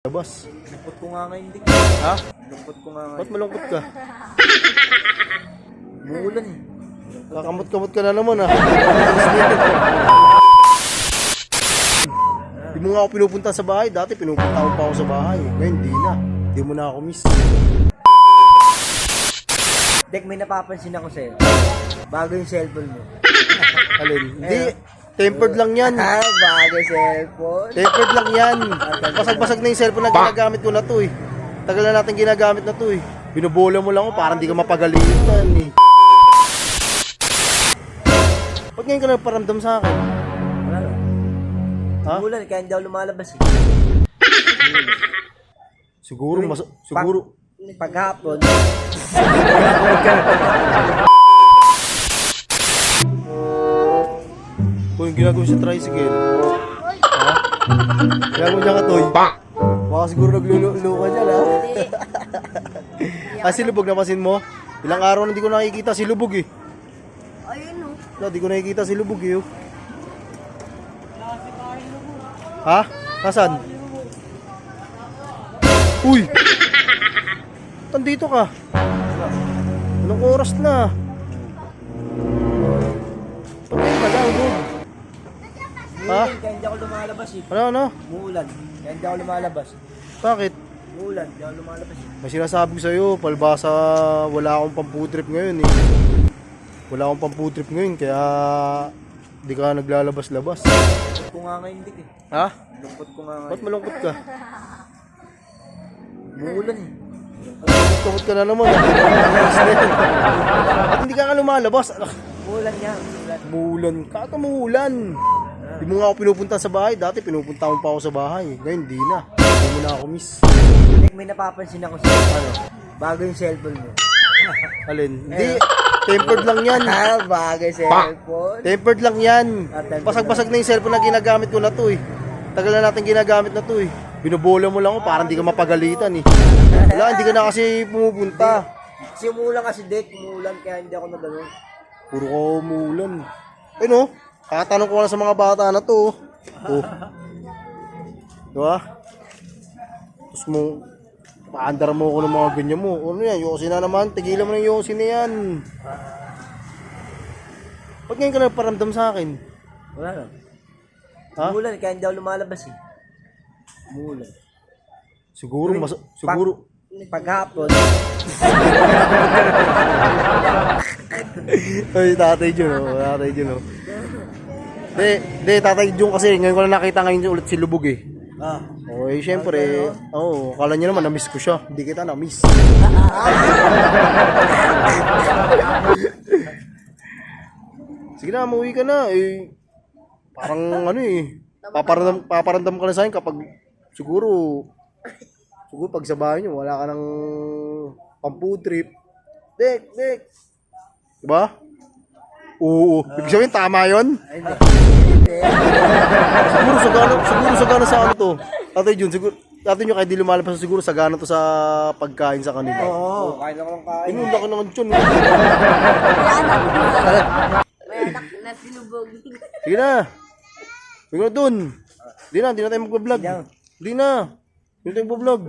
Labas. Lungkot ko nga ngayon, Dik. Ha? Lungkot ko nga Ba't ngayon. malungkot ka? Umuulan eh. Kakamot-kamot ka na naman ah. Di mo nga ako pinupunta sa bahay. Dati pinupunta ko pa ako sa bahay. Ngayon di na. Di mo na ako miss. Dek, may napapansin ako sa'yo. Bago yung cellphone mo. Alin? Hindi. Tempered lang yan. Bago cellphone. Tempered lang yan. Basag-basag na yung cellphone na ginagamit ko na to eh. Tagal na natin ginagamit na to eh. Binubola mo lang ako parang di ka mapagalitan eh. Ba't ngayon ka nagparamdam sa akin? Wala lang. Ha? Umuulan, kaya hindi ako lumalabas eh. Siguro, siguro. Paghapon. Kung yung ginagawa sa tricycle. Ha? Ginagawa niya ka, Toy. Baka siguro naglululo ka dyan, ha? Ah, si Lubog, napasin mo? Ilang araw na hindi ko nakikita si Lubog, eh. Ayun o. Wala, di ko nakikita si Lubog, eh. Oh. Ha? Nasaan? Uy! Tandito ka. Anong oras na? Pagkain ka lang, Lubog. Ha? Umuulan, kaya hindi ako lumalabas eh. Ano? Umuulan, kaya hindi ako lumalabas. Bakit? Umuulan, hindi ako lumalabas eh. May sinasabi ko sa'yo, palbasa wala akong pamputrip ngayon eh. Wala akong pamputrip ngayon, kaya di ka naglalabas-labas. Lungkot ko nga ngayon, Dik eh. Ha? Lungkot ko nga Ba't ngayon. malungkot ka? Umuulan eh. Kamot ka na naman. Ba't hindi ka nga lumalabas? Umuulan nga, umuulan. Mulan. Kakamulan. Di mo nga ako pinupunta sa bahay. Dati pinupunta mo pa ako sa bahay. Ngayon di na. Di mo na ako miss. Dek, may napapansin ako sa'yo. Ano? Bago yung cellphone mo. Alin? Hindi. Tempered lang yan. Bago yung cellphone. Tempered lang yan. Basag-basag na yung cellphone na ginagamit ko na to eh. Tagal na natin ginagamit na to eh. Binubola mo lang ako parang di ka mapagalitan eh. Wala, hindi ka na kasi pumupunta. Kasi umuulan kasi, Dek. Umuulan, kaya hindi ako nagano. Puro ka umuulan. Eh no, kakatanong ko lang sa mga bata na to. Oh. Diba? Tapos mo, paandar mo ako ng mga ganyan mo. Ano yan, yosin na naman. Tigilan mo ng yosin na yan. Ba't ngayon ka nagparamdam sa akin? Wala lang. Ha? Umuulan, kaya hindi ako lumalabas eh. Umuulan. Siguro, siguro. Paghapon. Ay, Tatay Jun, oh. Tatay Jun, oh. Tatay Jun kasi ngayon ko na nakita ngayon ulit si Lubog eh. Ah. Okay, syempre, akala niya naman na-miss ko siya. Hindi kita na-miss. Sige na, umuwi ka na. Eh, parang ano eh, paparandam ka na sa akin kapag siguro pag sa bahay niyo, wala ka ng pang-food trip. Dek. Diba? Oo. Ibig sabihin, tama yun? Siguro sagana sa ano to. Tatay Jun, siguro, tatay nyo kahit di lumalabas, siguro sagana to sa pagkain sa kanila. Oo, kain ako ng kain. Ayun, laki naman yun. May anak na sinubog. Sige na. Sige na dun. Di na tayo magbablog. Di na tayo magbablog.